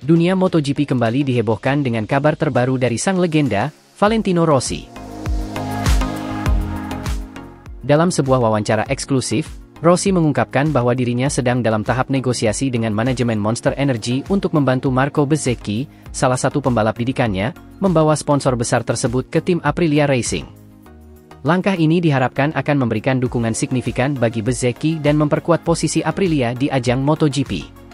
Dunia MotoGP kembali dihebohkan dengan kabar terbaru dari sang legenda, Valentino Rossi. Dalam sebuah wawancara eksklusif, Rossi mengungkapkan bahwa dirinya sedang dalam tahap negosiasi dengan manajemen Monster Energy untuk membantu Marco Bezzecchi, salah satu pembalap didikannya, membawa sponsor besar tersebut ke tim Aprilia Racing. Langkah ini diharapkan akan memberikan dukungan signifikan bagi Bezzecchi dan memperkuat posisi Aprilia di ajang MotoGP.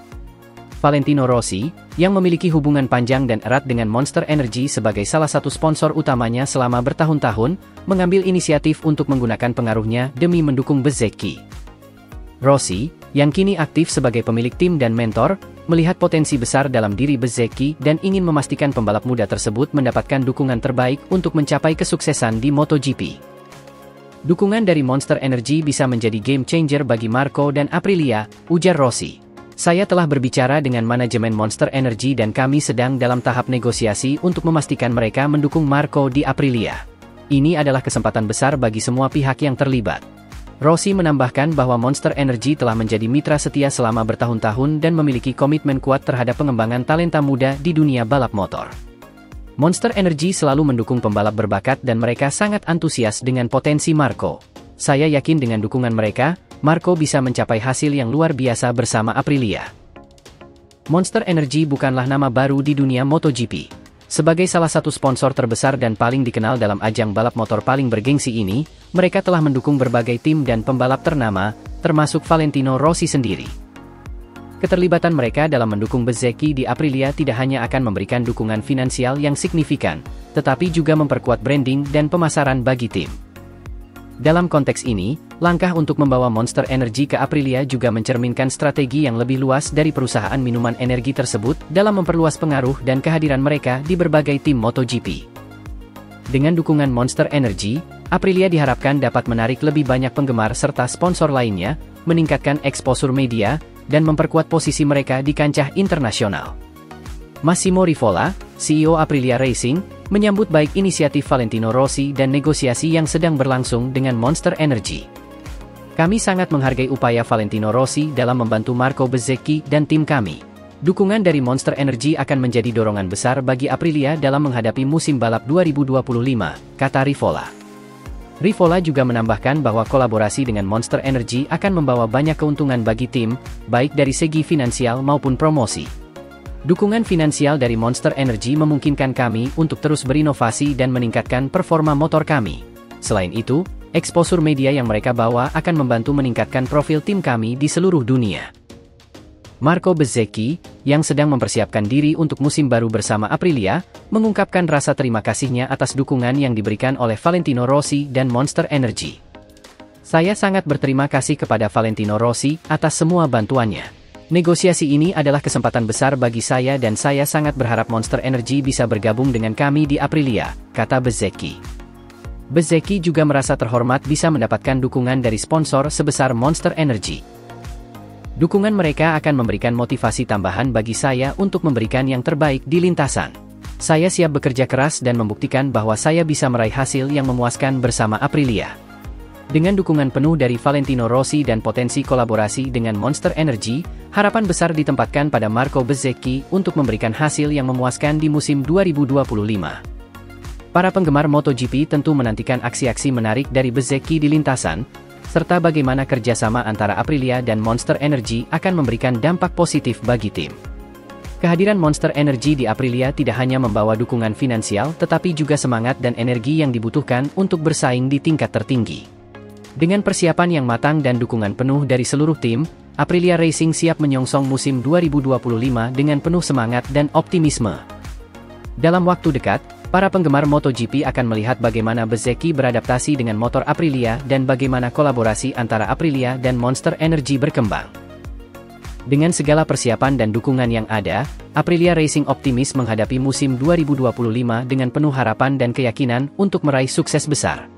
Valentino Rossi, yang memiliki hubungan panjang dan erat dengan Monster Energy sebagai salah satu sponsor utamanya selama bertahun-tahun, mengambil inisiatif untuk menggunakan pengaruhnya demi mendukung Bezzecchi. Rossi, yang kini aktif sebagai pemilik tim dan mentor, melihat potensi besar dalam diri Bezzecchi dan ingin memastikan pembalap muda tersebut mendapatkan dukungan terbaik untuk mencapai kesuksesan di MotoGP. Dukungan dari Monster Energy bisa menjadi game changer bagi Marco dan Aprilia, ujar Rossi. Saya telah berbicara dengan manajemen Monster Energy dan kami sedang dalam tahap negosiasi untuk memastikan mereka mendukung Marco di Aprilia. Ini adalah kesempatan besar bagi semua pihak yang terlibat. Rossi menambahkan bahwa Monster Energy telah menjadi mitra setia selama bertahun-tahun dan memiliki komitmen kuat terhadap pengembangan talenta muda di dunia balap motor. Monster Energy selalu mendukung pembalap berbakat dan mereka sangat antusias dengan potensi Marco. Saya yakin dengan dukungan mereka, Marco bisa mencapai hasil yang luar biasa bersama Aprilia. Monster Energy bukanlah nama baru di dunia MotoGP. Sebagai salah satu sponsor terbesar dan paling dikenal dalam ajang balap motor paling bergengsi ini, mereka telah mendukung berbagai tim dan pembalap ternama, termasuk Valentino Rossi sendiri. Keterlibatan mereka dalam mendukung Bezzecchi di Aprilia tidak hanya akan memberikan dukungan finansial yang signifikan, tetapi juga memperkuat branding dan pemasaran bagi tim. Dalam konteks ini, langkah untuk membawa Monster Energy ke Aprilia juga mencerminkan strategi yang lebih luas dari perusahaan minuman energi tersebut dalam memperluas pengaruh dan kehadiran mereka di berbagai tim MotoGP. Dengan dukungan Monster Energy, Aprilia diharapkan dapat menarik lebih banyak penggemar serta sponsor lainnya, meningkatkan eksposur media, dan memperkuat posisi mereka di kancah internasional. Massimo Rivola, CEO Aprilia Racing, menyambut baik inisiatif Valentino Rossi dan negosiasi yang sedang berlangsung dengan Monster Energy. Kami sangat menghargai upaya Valentino Rossi dalam membantu Marco Bezzecchi dan tim kami. Dukungan dari Monster Energy akan menjadi dorongan besar bagi Aprilia dalam menghadapi musim balap 2025, kata Rivola. Rivola juga menambahkan bahwa kolaborasi dengan Monster Energy akan membawa banyak keuntungan bagi tim, baik dari segi finansial maupun promosi. Dukungan finansial dari Monster Energy memungkinkan kami untuk terus berinovasi dan meningkatkan performa motor kami. Selain itu, eksposur media yang mereka bawa akan membantu meningkatkan profil tim kami di seluruh dunia. Marco Bezzecchi, yang sedang mempersiapkan diri untuk musim baru bersama Aprilia, mengungkapkan rasa terima kasihnya atas dukungan yang diberikan oleh Valentino Rossi dan Monster Energy. Saya sangat berterima kasih kepada Valentino Rossi atas semua bantuannya. Negosiasi ini adalah kesempatan besar bagi saya dan saya sangat berharap Monster Energy bisa bergabung dengan kami di Aprilia, kata Bezzecchi. Bezzecchi juga merasa terhormat bisa mendapatkan dukungan dari sponsor sebesar Monster Energy. Dukungan mereka akan memberikan motivasi tambahan bagi saya untuk memberikan yang terbaik di lintasan. Saya siap bekerja keras dan membuktikan bahwa saya bisa meraih hasil yang memuaskan bersama Aprilia. Dengan dukungan penuh dari Valentino Rossi dan potensi kolaborasi dengan Monster Energy, harapan besar ditempatkan pada Marco Bezzecchi untuk memberikan hasil yang memuaskan di musim 2025. Para penggemar MotoGP tentu menantikan aksi-aksi menarik dari Bezzecchi di lintasan, serta bagaimana kerjasama antara Aprilia dan Monster Energy akan memberikan dampak positif bagi tim. Kehadiran Monster Energy di Aprilia tidak hanya membawa dukungan finansial tetapi juga semangat dan energi yang dibutuhkan untuk bersaing di tingkat tertinggi. Dengan persiapan yang matang dan dukungan penuh dari seluruh tim, Aprilia Racing siap menyongsong musim 2025 dengan penuh semangat dan optimisme. Dalam waktu dekat, para penggemar MotoGP akan melihat bagaimana Bezzecchi beradaptasi dengan motor Aprilia dan bagaimana kolaborasi antara Aprilia dan Monster Energy berkembang. Dengan segala persiapan dan dukungan yang ada, Aprilia Racing optimis menghadapi musim 2025 dengan penuh harapan dan keyakinan untuk meraih sukses besar.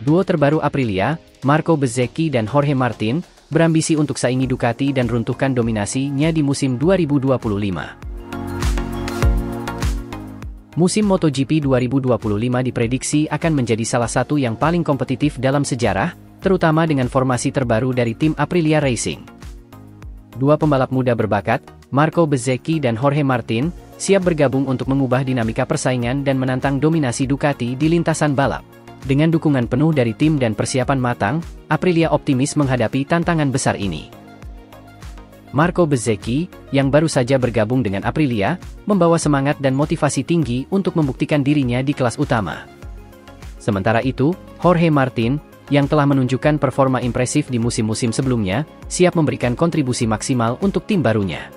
Duo terbaru Aprilia, Marco Bezzecchi dan Jorge Martin, berambisi untuk saingi Ducati dan runtuhkan dominasinya di musim 2025. Musim MotoGP 2025 diprediksi akan menjadi salah satu yang paling kompetitif dalam sejarah, terutama dengan formasi terbaru dari tim Aprilia Racing. Dua pembalap muda berbakat, Marco Bezzecchi dan Jorge Martin, siap bergabung untuk mengubah dinamika persaingan dan menantang dominasi Ducati di lintasan balap. Dengan dukungan penuh dari tim dan persiapan matang, Aprilia optimis menghadapi tantangan besar ini. Marco Bezzecchi, yang baru saja bergabung dengan Aprilia, membawa semangat dan motivasi tinggi untuk membuktikan dirinya di kelas utama. Sementara itu, Jorge Martin, yang telah menunjukkan performa impresif di musim-musim sebelumnya, siap memberikan kontribusi maksimal untuk tim barunya.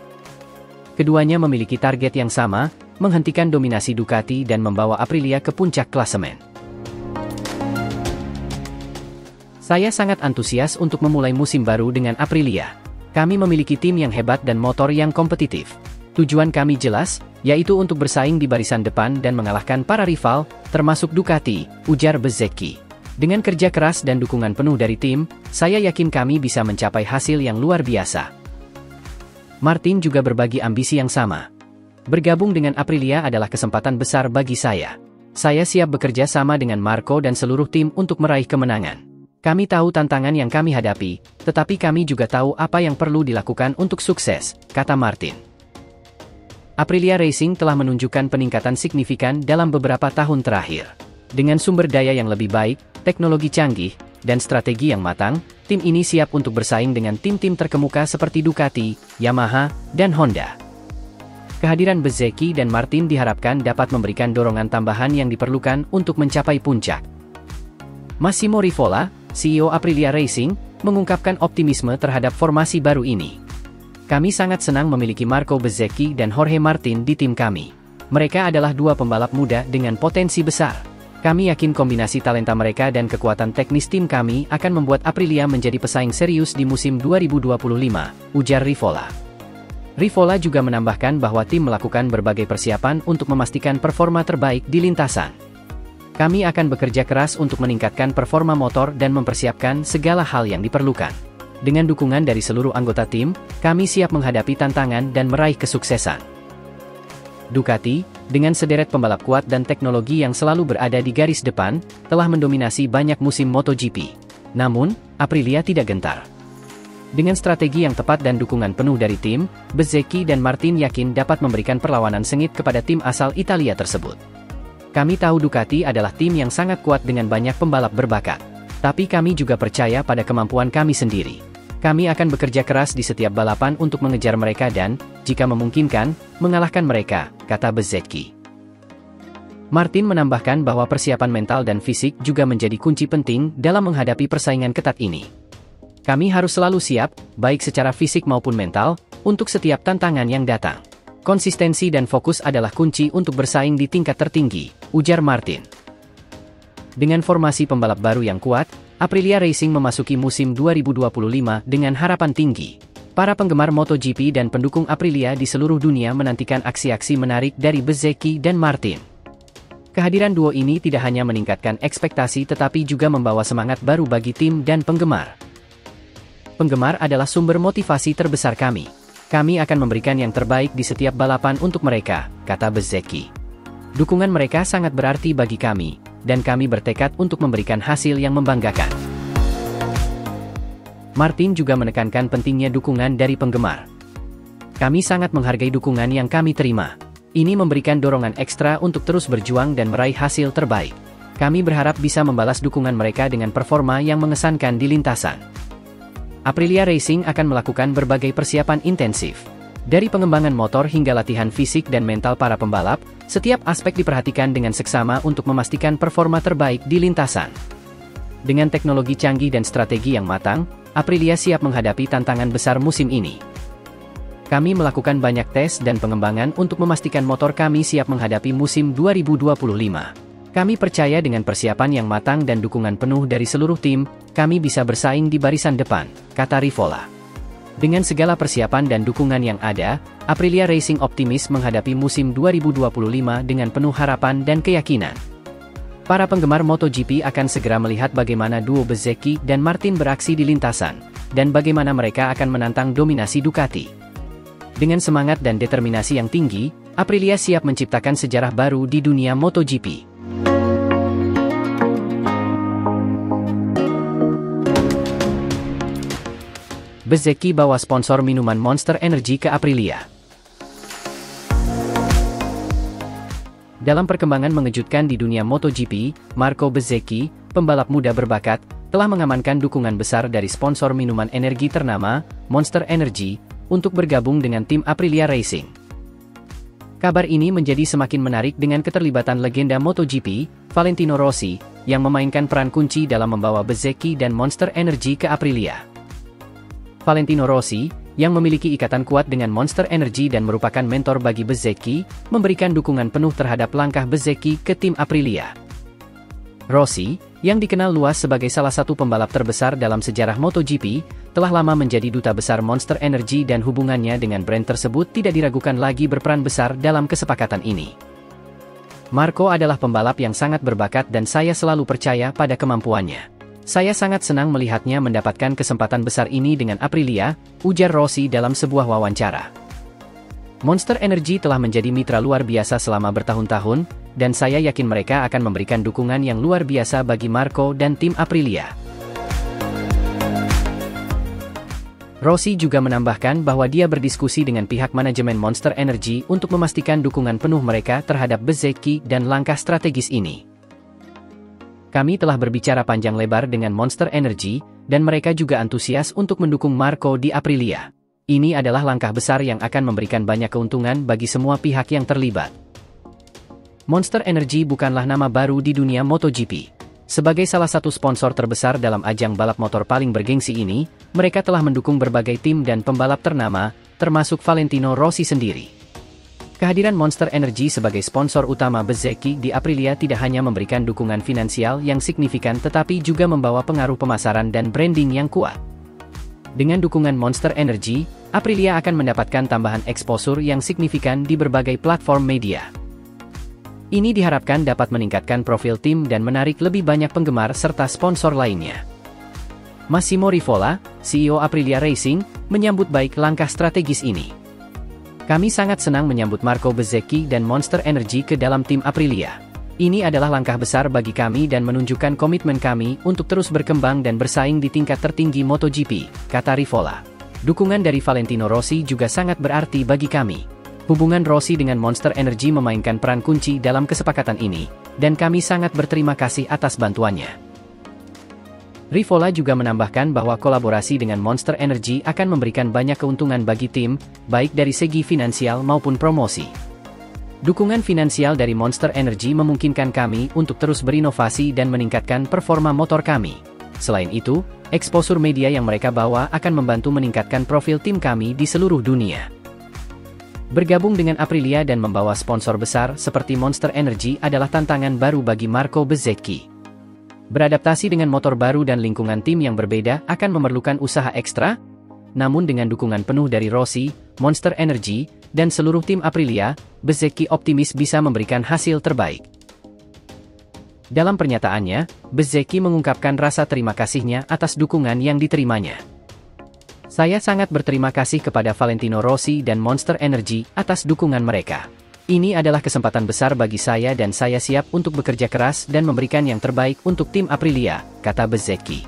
Keduanya memiliki target yang sama, menghentikan dominasi Ducati dan membawa Aprilia ke puncak klasemen. Saya sangat antusias untuk memulai musim baru dengan Aprilia. Kami memiliki tim yang hebat dan motor yang kompetitif. Tujuan kami jelas, yaitu untuk bersaing di barisan depan dan mengalahkan para rival, termasuk Ducati, ujar Bezzecchi. Dengan kerja keras dan dukungan penuh dari tim, saya yakin kami bisa mencapai hasil yang luar biasa. Martin juga berbagi ambisi yang sama. Bergabung dengan Aprilia adalah kesempatan besar bagi saya. Saya siap bekerja sama dengan Marco dan seluruh tim untuk meraih kemenangan. Kami tahu tantangan yang kami hadapi, tetapi kami juga tahu apa yang perlu dilakukan untuk sukses, kata Martin. Aprilia Racing telah menunjukkan peningkatan signifikan dalam beberapa tahun terakhir. Dengan sumber daya yang lebih baik, teknologi canggih, dan strategi yang matang, tim ini siap untuk bersaing dengan tim-tim terkemuka seperti Ducati, Yamaha, dan Honda. Kehadiran Bezzecchi dan Martin diharapkan dapat memberikan dorongan tambahan yang diperlukan untuk mencapai puncak. Massimo Rivola, CEO Aprilia Racing, mengungkapkan optimisme terhadap formasi baru ini. Kami sangat senang memiliki Marco Bezzecchi dan Jorge Martin di tim kami. Mereka adalah dua pembalap muda dengan potensi besar. Kami yakin kombinasi talenta mereka dan kekuatan teknis tim kami akan membuat Aprilia menjadi pesaing serius di musim 2025, ujar Rivola. Rivola juga menambahkan bahwa tim melakukan berbagai persiapan untuk memastikan performa terbaik di lintasan. Kami akan bekerja keras untuk meningkatkan performa motor dan mempersiapkan segala hal yang diperlukan. Dengan dukungan dari seluruh anggota tim, kami siap menghadapi tantangan dan meraih kesuksesan. Ducati, dengan sederet pembalap kuat dan teknologi yang selalu berada di garis depan, telah mendominasi banyak musim MotoGP. Namun, Aprilia tidak gentar. Dengan strategi yang tepat dan dukungan penuh dari tim, Bezzecchi dan Martin yakin dapat memberikan perlawanan sengit kepada tim asal Italia tersebut. Kami tahu Ducati adalah tim yang sangat kuat dengan banyak pembalap berbakat. Tapi kami juga percaya pada kemampuan kami sendiri. Kami akan bekerja keras di setiap balapan untuk mengejar mereka dan, jika memungkinkan, mengalahkan mereka, kata Bezzecchi. Martin menambahkan bahwa persiapan mental dan fisik juga menjadi kunci penting dalam menghadapi persaingan ketat ini. Kami harus selalu siap, baik secara fisik maupun mental, untuk setiap tantangan yang datang. Konsistensi dan fokus adalah kunci untuk bersaing di tingkat tertinggi, ujar Martin. Dengan formasi pembalap baru yang kuat, Aprilia Racing memasuki musim 2025 dengan harapan tinggi. Para penggemar MotoGP dan pendukung Aprilia di seluruh dunia menantikan aksi-aksi menarik dari Bezzecchi dan Martin. Kehadiran duo ini tidak hanya meningkatkan ekspektasi tetapi juga membawa semangat baru bagi tim dan penggemar. Penggemar adalah sumber motivasi terbesar kami. Kami akan memberikan yang terbaik di setiap balapan untuk mereka, kata Bezzecchi. Dukungan mereka sangat berarti bagi kami, dan kami bertekad untuk memberikan hasil yang membanggakan. Martin juga menekankan pentingnya dukungan dari penggemar. Kami sangat menghargai dukungan yang kami terima. Ini memberikan dorongan ekstra untuk terus berjuang dan meraih hasil terbaik. Kami berharap bisa membalas dukungan mereka dengan performa yang mengesankan di lintasan. Aprilia Racing akan melakukan berbagai persiapan intensif. Dari pengembangan motor hingga latihan fisik dan mental para pembalap, setiap aspek diperhatikan dengan seksama untuk memastikan performa terbaik di lintasan. Dengan teknologi canggih dan strategi yang matang, Aprilia siap menghadapi tantangan besar musim ini. Kami melakukan banyak tes dan pengembangan untuk memastikan motor kami siap menghadapi musim 2025. Kami percaya dengan persiapan yang matang dan dukungan penuh dari seluruh tim, kami bisa bersaing di barisan depan, kata Rivola. Dengan segala persiapan dan dukungan yang ada, Aprilia Racing optimis menghadapi musim 2025 dengan penuh harapan dan keyakinan. Para penggemar MotoGP akan segera melihat bagaimana duo Bezzecchi dan Martin beraksi di lintasan, dan bagaimana mereka akan menantang dominasi Ducati. Dengan semangat dan determinasi yang tinggi, Aprilia siap menciptakan sejarah baru di dunia MotoGP. Bezzecchi bawa sponsor minuman Monster Energy ke Aprilia. Dalam perkembangan mengejutkan di dunia MotoGP, Marco Bezzecchi, pembalap muda berbakat, telah mengamankan dukungan besar dari sponsor minuman energi ternama, Monster Energy, untuk bergabung dengan tim Aprilia Racing. Kabar ini menjadi semakin menarik dengan keterlibatan legenda MotoGP, Valentino Rossi, yang memainkan peran kunci dalam membawa Bezzecchi dan Monster Energy ke Aprilia. Valentino Rossi, yang memiliki ikatan kuat dengan Monster Energy dan merupakan mentor bagi Bezzecchi, memberikan dukungan penuh terhadap langkah Bezzecchi ke tim Aprilia. Rossi, yang dikenal luas sebagai salah satu pembalap terbesar dalam sejarah MotoGP, telah lama menjadi duta besar Monster Energy dan hubungannya dengan brand tersebut tidak diragukan lagi berperan besar dalam kesepakatan ini. Marco adalah pembalap yang sangat berbakat dan saya selalu percaya pada kemampuannya. Saya sangat senang melihatnya mendapatkan kesempatan besar ini dengan Aprilia, ujar Rossi dalam sebuah wawancara. Monster Energy telah menjadi mitra luar biasa selama bertahun-tahun, dan saya yakin mereka akan memberikan dukungan yang luar biasa bagi Marco dan tim Aprilia. Rossi juga menambahkan bahwa dia berdiskusi dengan pihak manajemen Monster Energy untuk memastikan dukungan penuh mereka terhadap Bezzecchi dan langkah strategis ini. Kami telah berbicara panjang lebar dengan Monster Energy, dan mereka juga antusias untuk mendukung Marco di Aprilia. Ini adalah langkah besar yang akan memberikan banyak keuntungan bagi semua pihak yang terlibat. Monster Energy bukanlah nama baru di dunia MotoGP. Sebagai salah satu sponsor terbesar dalam ajang balap motor paling bergengsi ini, mereka telah mendukung berbagai tim dan pembalap ternama, termasuk Valentino Rossi sendiri. Kehadiran Monster Energy sebagai sponsor utama Bezzecchi di Aprilia tidak hanya memberikan dukungan finansial yang signifikan tetapi juga membawa pengaruh pemasaran dan branding yang kuat. Dengan dukungan Monster Energy, Aprilia akan mendapatkan tambahan eksposur yang signifikan di berbagai platform media. Ini diharapkan dapat meningkatkan profil tim dan menarik lebih banyak penggemar serta sponsor lainnya. Massimo Rivola, CEO Aprilia Racing, menyambut baik langkah strategis ini. Kami sangat senang menyambut Marco Bezzecchi dan Monster Energy ke dalam tim Aprilia. Ini adalah langkah besar bagi kami dan menunjukkan komitmen kami untuk terus berkembang dan bersaing di tingkat tertinggi MotoGP, kata Rivola. Dukungan dari Valentino Rossi juga sangat berarti bagi kami. Hubungan Rossi dengan Monster Energy memainkan peran kunci dalam kesepakatan ini, dan kami sangat berterima kasih atas bantuannya. Rivola juga menambahkan bahwa kolaborasi dengan Monster Energy akan memberikan banyak keuntungan bagi tim, baik dari segi finansial maupun promosi. Dukungan finansial dari Monster Energy memungkinkan kami untuk terus berinovasi dan meningkatkan performa motor kami. Selain itu, eksposur media yang mereka bawa akan membantu meningkatkan profil tim kami di seluruh dunia. Bergabung dengan Aprilia dan membawa sponsor besar seperti Monster Energy adalah tantangan baru bagi Marco Bezzecchi. Beradaptasi dengan motor baru dan lingkungan tim yang berbeda akan memerlukan usaha ekstra, namun dengan dukungan penuh dari Rossi, Monster Energy, dan seluruh tim Aprilia, Bezzecchi optimis bisa memberikan hasil terbaik. Dalam pernyataannya, Bezzecchi mengungkapkan rasa terima kasihnya atas dukungan yang diterimanya. Saya sangat berterima kasih kepada Valentino Rossi dan Monster Energy atas dukungan mereka. Ini adalah kesempatan besar bagi saya dan saya siap untuk bekerja keras dan memberikan yang terbaik untuk tim Aprilia, kata Bezzecchi.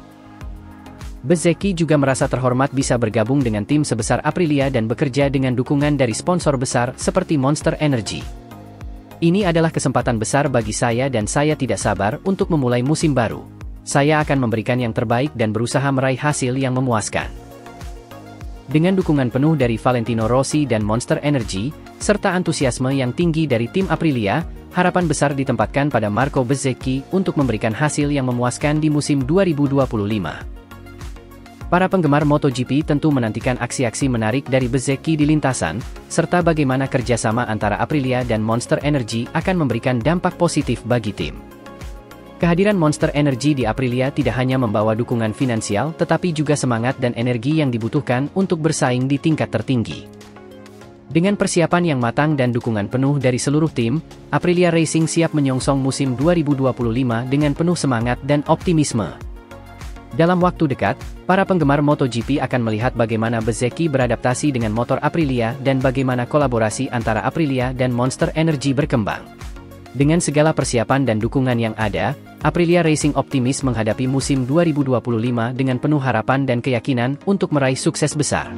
Bezzecchi juga merasa terhormat bisa bergabung dengan tim sebesar Aprilia dan bekerja dengan dukungan dari sponsor besar seperti Monster Energy. Ini adalah kesempatan besar bagi saya dan saya tidak sabar untuk memulai musim baru. Saya akan memberikan yang terbaik dan berusaha meraih hasil yang memuaskan. Dengan dukungan penuh dari Valentino Rossi dan Monster Energy, serta antusiasme yang tinggi dari tim Aprilia, harapan besar ditempatkan pada Marco Bezzecchi untuk memberikan hasil yang memuaskan di musim 2025. Para penggemar MotoGP tentu menantikan aksi-aksi menarik dari Bezzecchi di lintasan, serta bagaimana kerjasama antara Aprilia dan Monster Energy akan memberikan dampak positif bagi tim. Kehadiran Monster Energy di Aprilia tidak hanya membawa dukungan finansial tetapi juga semangat dan energi yang dibutuhkan untuk bersaing di tingkat tertinggi. Dengan persiapan yang matang dan dukungan penuh dari seluruh tim, Aprilia Racing siap menyongsong musim 2025 dengan penuh semangat dan optimisme. Dalam waktu dekat, para penggemar MotoGP akan melihat bagaimana Bezzecchi beradaptasi dengan motor Aprilia dan bagaimana kolaborasi antara Aprilia dan Monster Energy berkembang. Dengan segala persiapan dan dukungan yang ada, Aprilia Racing optimis menghadapi musim 2025 dengan penuh harapan dan keyakinan untuk meraih sukses besar.